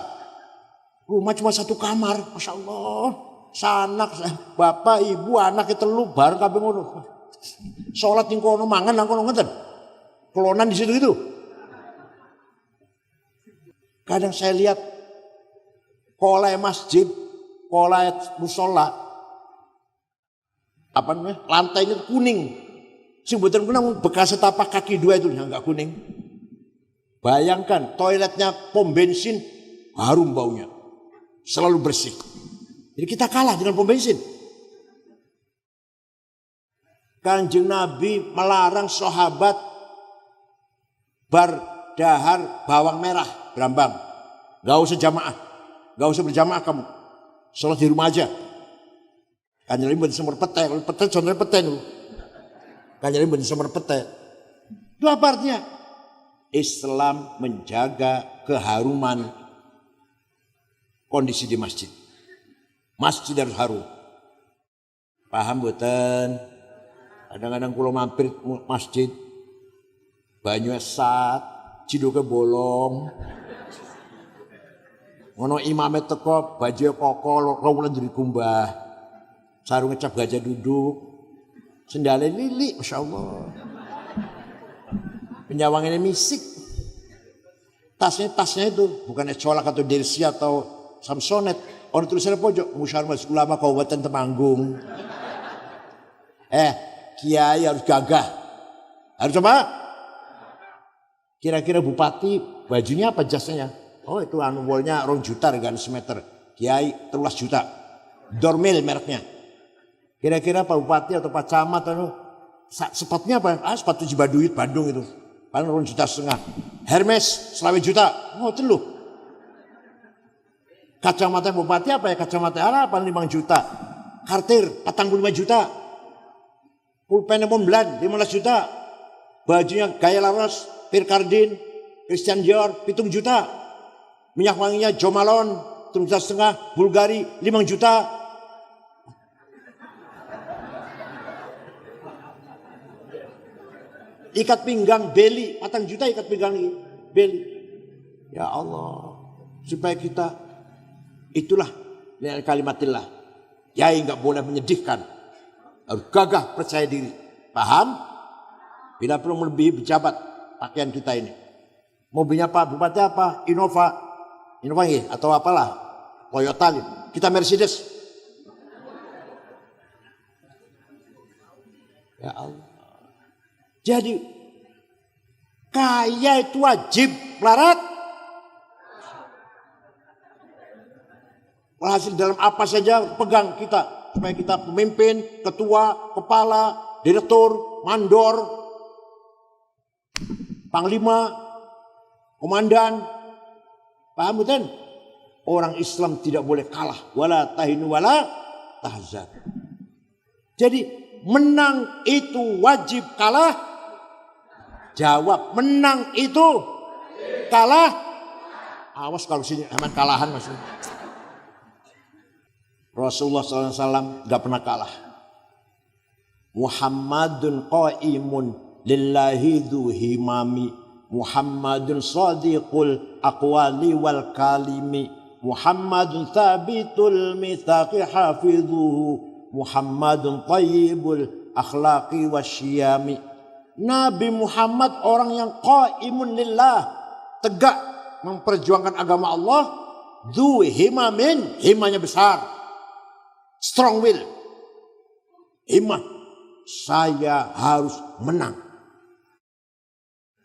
Rumah cuma 1 kamar. Masya Allah. Sanak, bapak, ibu, anak itu lu bareng kabeh ngono. Sholat yang kono mangan nang kono ngeten. Kelonan di situ itu. Kadang saya lihat kolai masjid, kolai musola, apa namanya, lantainya kuning. Sebutan kuning bekas setapak kaki 2 itu yang enggak kuning. Bayangkan toiletnya pom bensin harum baunya, selalu bersih. Jadi kita kalah dengan pom bensin. Kanjeng Nabi melarang sahabat berdahar bawang merah berambang. Gak usah jamaah, gak usah berjamaah kamu. Sholat di rumah aja. Kanjeng Nabi bener pete, kalau pete contohnya pete dulu. Kanjeng Nabi bener pete. Itu apa artinya? Islam menjaga keharuman kondisi di masjid. Masjid harus harum. Paham boten? Kadang-kadang kula mampir masjid banyu esat, ciduke bolong. Ngono imame teko baju koko rowulan dari kumbah. Sarung cap gajah duduk. Sendale lili, Masya Allah. Penyawangannya misik. Tasnya itu bukan colak atau dersi atau samsonet. Orang tulisannya pojok, Musyawarah Majelis Ulama Kabupaten Temanggung. Kiai harus gagah. Harus apa? Kira-kira bupati bajunya apa jasnya? Oh itu wallnya 2 juta regane semeter. Kiai 13 juta. Dormil mereknya. Kira-kira Pak Bupati atau Pak Camat atau sepatunya apa? Sepatu Cibaduit Bandung itu. Paling 2,5 juta. Hermes 20 juta. Oh itu loh. Kacamata bupati apa ya? Kacamata Arab 5 juta. Kartir 45 juta. Pulpen Montblanc 15 juta. Bajunya Gaya Laros, Pierre Cardin, Christian Dior 7 juta. Minyak wanginya Jo Malone 3,5 juta. Bulgari 5 juta. Ikat pinggang Beli 4 juta ikat pinggang Beli. Ya Allah. Supaya kita itulah kalimatillah. Kiai enggak boleh menyedihkan. Harus gagah percaya diri. Paham? Bila perlu melebihi pejabat pakaian kita ini. Mobilnya Pak Bupati apa? Innova ya? Atau apalah? Toyota. Kita Mercedes. Ya Allah. Jadi kaya itu wajib melarat. Hasil dalam apa saja pegang kita. Supaya kita pemimpin, ketua, kepala, direktur, mandor, panglima, komandan. Paham betul? Orang Islam tidak boleh kalah. Wala tahinu wala tahzan. Jadi menang itu wajib, kalah. Jawab, menang itu kalah. Awas kalau sini aman kalahan maksudnya. Rasulullah SAW gak pernah kalah. Muhammadun qaimun lillahi dhu himami. Muhammadun sadiqul aqwali wal kalimi. Muhammadun thabitul mithaqi hafidhuhu. Muhammadun tayyibul akhlaqi wasyiyami. Nabi Muhammad orang yang qaimun lillah. Tegak memperjuangkan agama Allah. Dhu himamin, himanya besar. Strong will. Himah. Saya harus menang.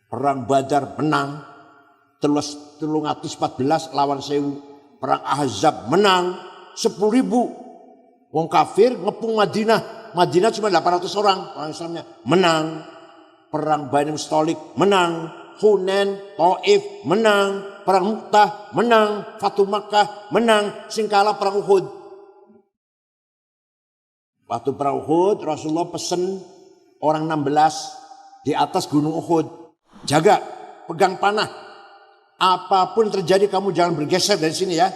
Perang Badar menang. 314 lawan 1000. Perang Ahzab menang. 10.000 wong kafir ngepung Madinah. Madinah cuma 800 orang Islamnya. Menang. Perang Bani Mustalik menang. Hunain, Taif menang. Perang Mu'tah menang. Fatu Makkah menang. Sing kalah perang Uhud. Waktu perang Uhud Rasulullah pesen orang 16 di atas gunung Uhud. Jaga, pegang panah. Apapun terjadi kamu jangan bergeser dari sini ya.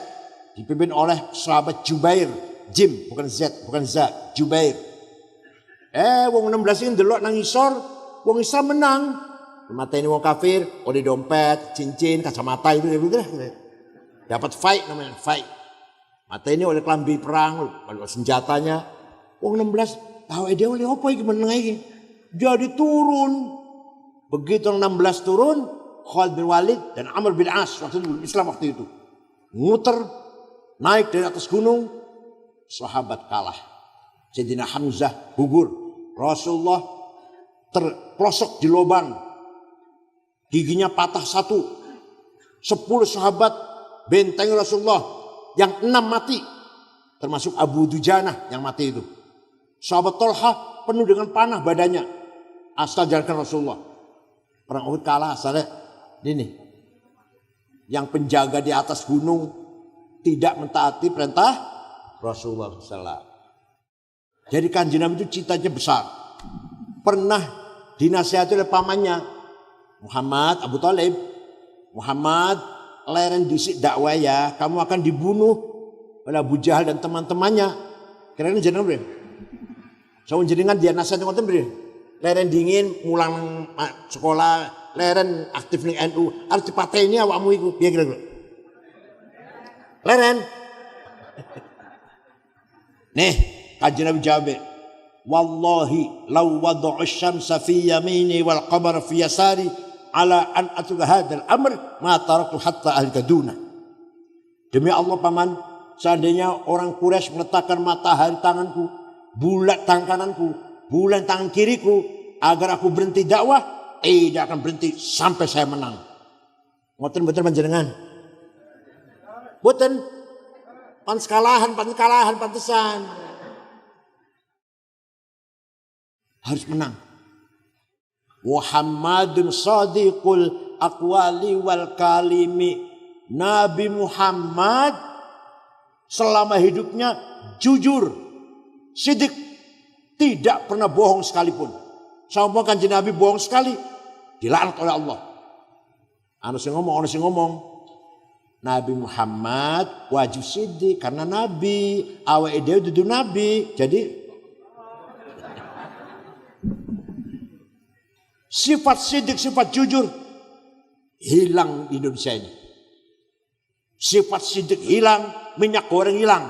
Dipimpin oleh sahabat Jubair. Jim, bukan Z, bukan Z. Jubair. Wong 16 ini delok nang ngisor. Wong Islam menang. Mata ini wong kafir. Oleh dompet, cincin, kacamata itu. Dapat fight namanya, fight. Mata ini oleh kelambi perang. Oleh senjatanya. Wong 16 tahu dia oleh apa iki meneng iki. Jadi turun. Begitu 16 turun, Khalid bin Walid dan Amr bin As waktu itu Islam waktu itu. Muter naik dari atas gunung, sahabat kalah. Sayyidina Hamzah gugur. Rasulullah terprosok di lubang. Giginya patah satu. 10 sahabat benteng Rasulullah yang 6 mati. Termasuk Abu Dujanah yang mati itu. Sahabat Tolha penuh dengan panah badannya. Asal jalankan Rasulullah. Perang Uhud kalah asalnya. Ini. Yang penjaga di atas gunung tidak mentaati perintah Rasulullah SAW. Jadi Kanjeng Nabi itu citanya besar. Pernah dinasihati oleh pamannya Muhammad Abu Thalib. Muhammad leren disik dakwah ya. Kamu akan dibunuh oleh Abu Jahal dan teman-temannya. Kira-kira jenengan beri. Sama jenengan dia nasihat ngoten beri. Leren dingin mulang sekolah, leren aktif ning NU, arep dipateni awakmu iku. Piye kira-kira? Leren. Nih, Kanjeng Nabi jawab. Wallahi law wada'u asy-syamsa fi yamini wal qamara fi yasari ala an atuka hadzal amr ma taraktu hatta ahlkaduna. Demi Allah paman, seandainya orang Quraisy meletakkan matahari tanganku, bulan tangan kananku, bulan tangan kiriku, agar aku berhenti dakwah, tidak akan berhenti sampai saya menang. Ngoten betul panjenengan. Boten kalahan pantesan. Harus menang. Muhammadun sadiqul aqwali wal kalimi. Nabi Muhammad selama hidupnya jujur, sidik, tidak pernah bohong sekalipun. Sama Kanjeng Nabi bohong sekali, dilaknat oleh Allah. Anu sing ngomong. Nabi Muhammad wajib sidik karena Nabi, awake dhewe dudu Nabi. Jadi sifat sidik, sifat jujur hilang di Indonesia ini. Sifat sidik hilang, minyak goreng hilang.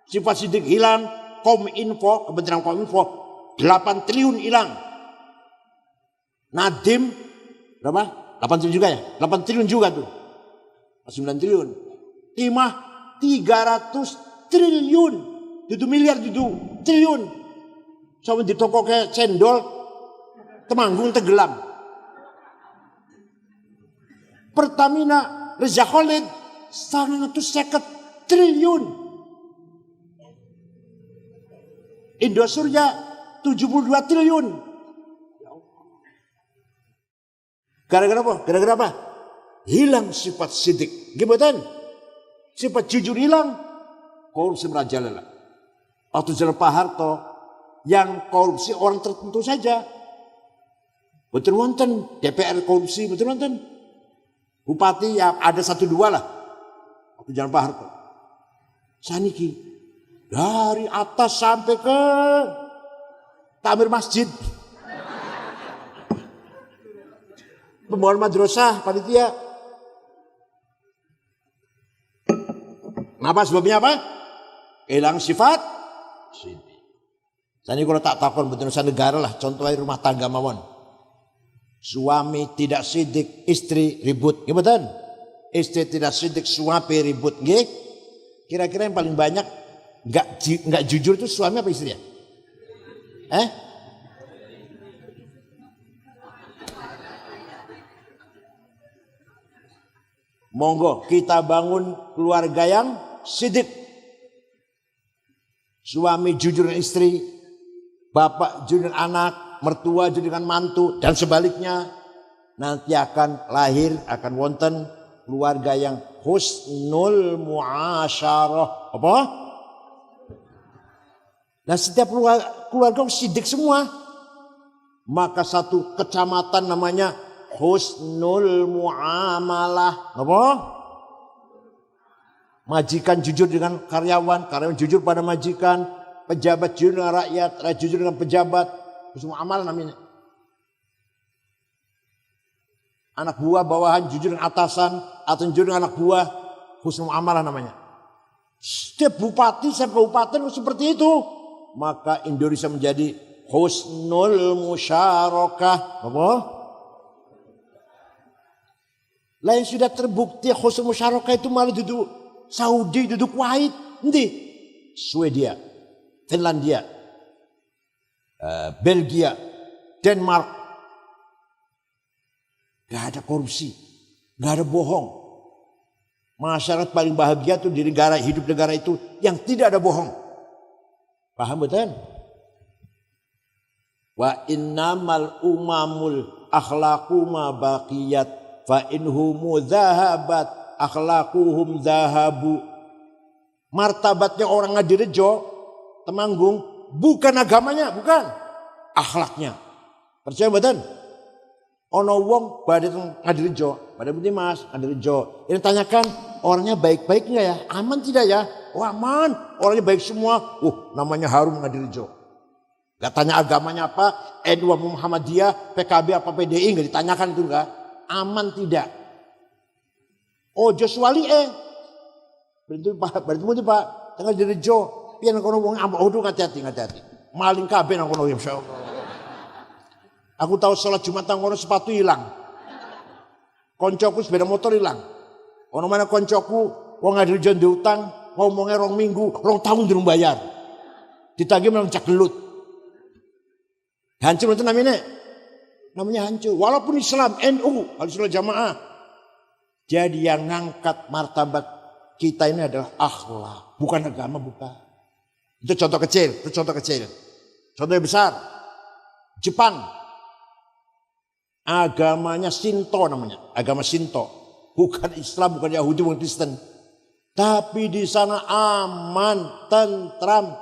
Sifat sidik hilang, Kominfo, Kementerian Kominfo 8 triliun hilang. Nadiem berapa? 8 triliun juga ya? 8 triliun juga tuh. 9 triliun. Timah 300 triliun. Itu miliar itu triliun. Sama di toko kayak cendol Temanggung tenggelam. Pertamina Reza Khalid 150 triliun. Indosurya 72 triliun. Gara-gara apa? Gara-gara apa? Hilang sifat sidik. Gimana? Sifat jujur hilang. Korupsi merajalela. Waktu zaman Pak Harto, yang korupsi orang tertentu saja. Betul wonten DPR korupsi, betul wonten. Bupati ya ada 1-2 lah. Waktu zaman Pak Harto. Saniki dari atas sampai ke takmir masjid. Pembangunan madrasah, panitia. Kenapa? Sebabnya apa? Hilang sifat sidik. Tadi kalau tak takon betul negara lah. Contohnya rumah tangga mawon. Suami tidak sidik, istri ribut. Ya betul? Istri tidak sidik, suami ribut. Nggih? Kira-kira yang paling banyak nggak jujur itu suami apa istri ya? Monggo kita bangun keluarga yang sidik. Suami jujur dengan istri, bapak jujur dengan anak, mertua jujur dengan mantu, dan sebaliknya. Nanti akan lahir, akan wonten keluarga yang husnul muasyarah. Apa? Nah setiap keluarga sidik semua. Maka satu kecamatan namanya husnul muamalah. Apa? Majikan jujur dengan karyawan, karyawan jujur pada majikan, pejabat jujur dengan rakyat, rakyat jujur dengan pejabat. Husnul muamalah namanya. Anak buah bawahan jujur dengan atasan, atau jujur dengan anak buah, husnul muamalah namanya. Setiap bupati, setiap kabupaten seperti itu. Maka Indonesia menjadi husnul musyarakah. Apa? Lain sudah terbukti husnul musyarakah itu malah duduk Saudi, duduk Kuwait, nanti Swedia, Finlandia, Belgia, Denmark. Gak ada korupsi, gak ada bohong. Masyarakat paling bahagia tuh di negara, hidup negara itu yang tidak ada bohong. Paham betul? Wa innamal umamul akhlaqu ma baqiyat fa inhumu zahabat akhlaquhum zahabu. Martabatnya orang Ngadirejo, Temanggung, bukan agamanya, bukan akhlaknya. Percaya betul? Ono wong badhe Ngadirejo, badhe pundi Mas, Ngadirejo. Ini tanyakan orangnya baik-baik enggak ya? Aman tidak ya? Oh aman, orangnya baik semua. Namanya harum Ngadirejo. Gak tanya agamanya apa, NU Muhammadiyah, PKB apa PDI, gak ditanyakan itu enggak. Aman tidak. Oh Joshua Berarti Pak, tengah Ngadirejo. Pian kono wong ambak hati-hati. Maling kabeh nang kono insyaallah. Aku tahu sholat Jumat nang kono sepatu hilang. Koncoku sepeda motor hilang. Ono mana koncoku wong Ngadirejo diutang, ngomongnya 2 minggu, 2 tahun durung bayar. Ditagih menang cak gelut. Hancur itu namanya. Namanya hancur. Walaupun Islam, NU, Ahlussunnah Jamaah. Jadi yang ngangkat martabat kita ini adalah akhlak, bukan agama, bukan. Itu contoh kecil, Contoh yang besar. Jepang. Agamanya Shinto namanya, agama Shinto. Bukan Islam, bukan Yahudi, bukan Kristen. Tapi di sana aman, tentram,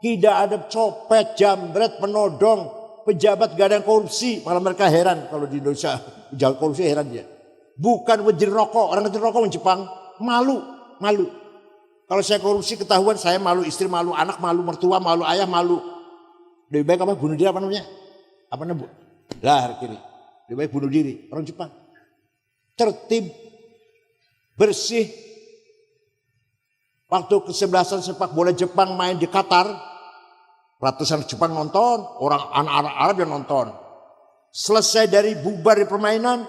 tidak ada copet, jambret, penodong, pejabat gak ada yang korupsi. Malah mereka heran kalau di Indonesia jangan korupsi, heran dia. Bukan wajib rokok, orang wajib rokok di Jepang malu. Kalau saya korupsi ketahuan, saya malu, istri malu, anak malu, mertua malu, ayah malu. Lebih baik apa? Bunuh diri apa namanya? Apa namanya? Lahar kiri. Lebih baik bunuh diri. Orang Jepang tertib, bersih. Waktu kesebelasan sepak bola Jepang main di Qatar, ratusan Jepang nonton, orang anak-anak Arab yang nonton. Selesai dari bubar di permainan,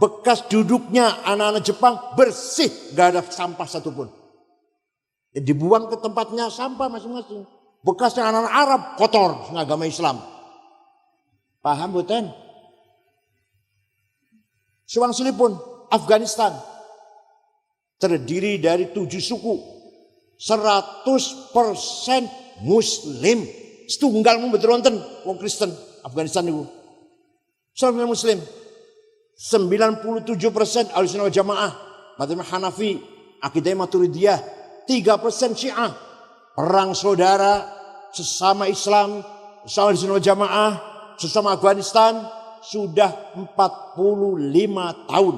bekas duduknya anak-anak Jepang bersih, gak ada sampah satupun. Dibuang ke tempatnya sampah masing-masing. Bekasnya anak-anak Arab kotor, agama Islam. Paham bukan? Suwang-suli pun Afghanistan terdiri dari 7 suku, 100% Muslim. Setunggal mau betul wonten wong Kristen Afghanistan itu. 100% Muslim. 97% Ahlussunnah Jamaah, madzhab Hanafi, akidah Maturidiyah, 3% Syiah. Perang saudara, sesama Islam, sesama Ahlussunnah Jamaah, sesama Afghanistan sudah 45 tahun.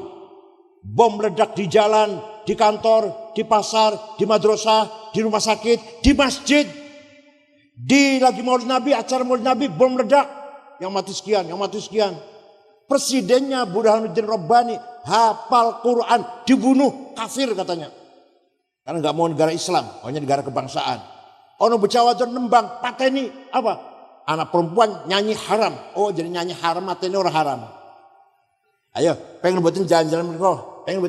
Bom meledak di jalan, di kantor, di pasar, di madrasah, di rumah sakit, di masjid. Di lagi Maulid Nabi, acara Maulid Nabi, bom meledak. Yang mati sekian, yang mati sekian. Presidennya Burhanuddin Rabbani hafal Quran, dibunuh, kafir katanya. Karena nggak mau negara Islam, maunya negara kebangsaan. Ono becawajan nembang, pateni apa? Anak perempuan nyanyi haram. Oh jadi nyanyi haram, mateni orang haram. Ayo, pengen buatin jalan-jalan mereka, pengen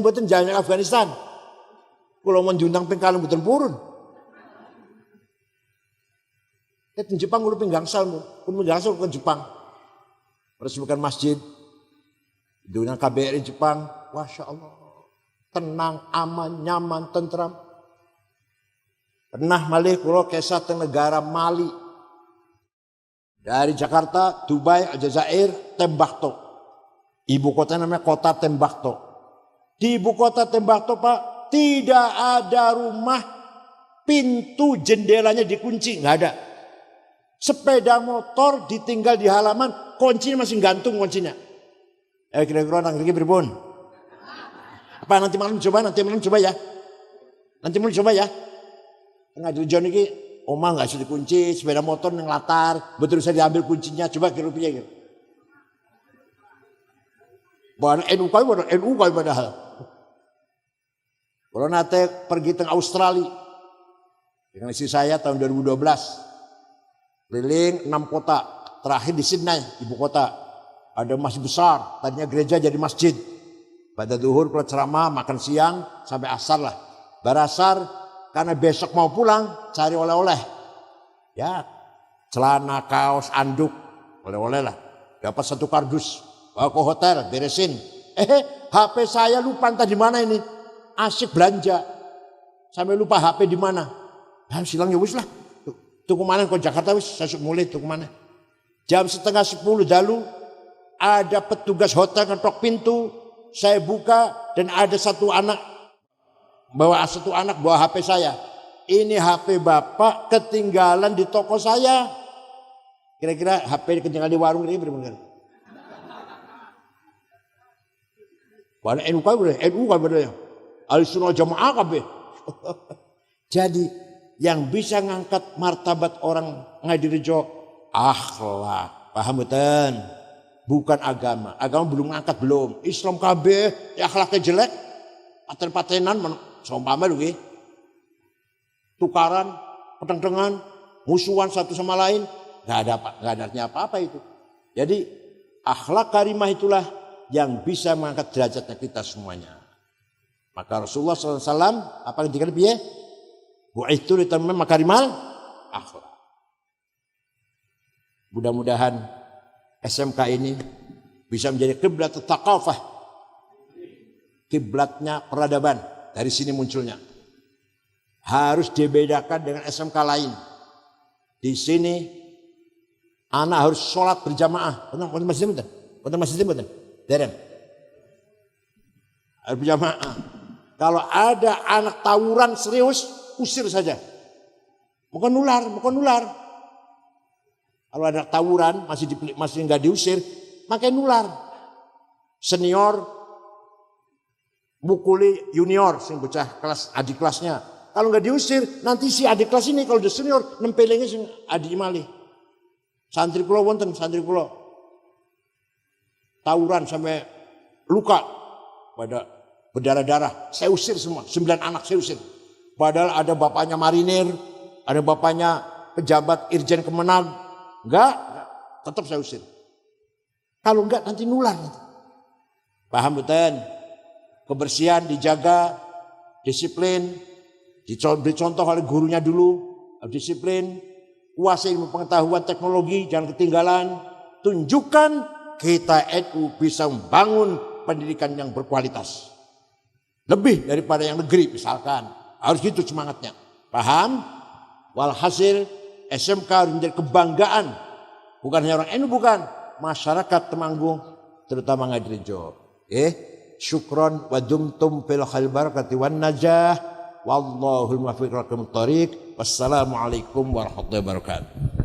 buatin jalan ke Afghanistan. Kalau mau diundang pengkalem buatin purun. Di Jepang udah penggangsal, ke Jepang. Meresmikan masjid, diundang KBRI Jepang, Masya Allah, tenang, aman, nyaman, tentram. Pernah malih kula kesah teng negara Mali. Dari Jakarta, Dubai, Aljazair, Tembakto. Ibu kota namanya kota Tembakto. Di ibu kota Tembakto, Pak, tidak ada rumah pintu jendelanya dikunci, nggak ada. Sepeda motor ditinggal di halaman, kuncinya masih gantung kuncinya. Kira-kira nang iki pripun? Apa nanti malam coba ya. Nanti malam coba ya. Tengah tujuan ini omah nggak bisa dikunci, sepeda motor yang latar, betul bisa diambil kuncinya, coba kira rupiah gitu. Bahan NU kau padahal. Kalau nanti pergi ke Australia dengan istri saya tahun 2012, keliling 6 kota, terakhir di Sydney, ibu kota, ada masjid besar, tadinya gereja jadi masjid. Pada duhur kalau ceramah, makan siang sampai asar lah, barasar. Karena besok mau pulang, cari oleh-oleh. Ya, celana, kaos, anduk, oleh-oleh lah. Dapat 1 kardus, bawa ke hotel, beresin. HP saya lupa entah di mana ini. Asyik belanja. Sampai lupa HP di mana. Ya, silang ya wis lah. Tuh kemana ke Jakarta wis, saya mulai tuh kemana. Jam 9:30 dalu, ada petugas hotel ngetok pintu. Saya buka dan ada satu anak bawa HP saya. Ini HP bapak ketinggalan di toko saya. Kira-kira HP ketinggalan di warung ini benar-benar. Pada NU kan benar. Ahlussunnah Jamaah kabeh. Jadi yang bisa ngangkat martabat orang Ngadirejo akhlak. Paham betul? Bukan agama. Agama belum ngangkat belum. Islam kabeh akhlaknya jelek. Paten-patenan seumpama lho tukaran, pedang-pedangan, musuhan satu sama lain, nggak ada artinya apa-apa itu. Jadi akhlak karimah itulah yang bisa mengangkat derajatnya kita semuanya. Maka Rasulullah SAW apa yang dikatakan piye? Bu'itsu litammima makarimal akhlak. Mudah-mudahan SMK ini bisa menjadi kiblat tsaqafah. Kiblatnya peradaban. Dari sini munculnya. Harus dibedakan dengan SMK lain. Di sini anak harus sholat berjamaah. Betul masjid betul. Deren. Harus berjamaah. Kalau ada anak tawuran serius, usir saja. Bukan nular. Kalau ada tawuran masih nggak diusir, makanya nular. Senior mukuli junior, sing bocah kelas adik kelasnya. Kalau nggak diusir, nanti si adik kelas ini kalau udah senior nempelingnya sing adik malih. Santri kula wonten, tawuran sampai luka, pada berdarah-darah. Saya usir semua, 9 anak saya usir. Padahal ada bapaknya marinir, ada bapaknya pejabat Irjen Kemenag. Enggak, tetap saya usir. Kalau enggak nanti nular. Paham betul? Kebersihan dijaga, disiplin, dicontoh oleh gurunya dulu, disiplin, kuasai ilmu pengetahuan teknologi, jangan ketinggalan. Tunjukkan kita NU bisa membangun pendidikan yang berkualitas. Lebih daripada yang negeri misalkan. Harus gitu semangatnya. Paham? Walhasil SMK harus menjadi kebanggaan. Bukan hanya orang NU, bukan. Masyarakat Temanggung, terutama Ngadirejo. Syukron wa dumtum fil khair barakati wan najah. Wallahul muwaffiq ila aqwamit thoriq. Wassalamualaikum warahmatullahi wabarakatuh.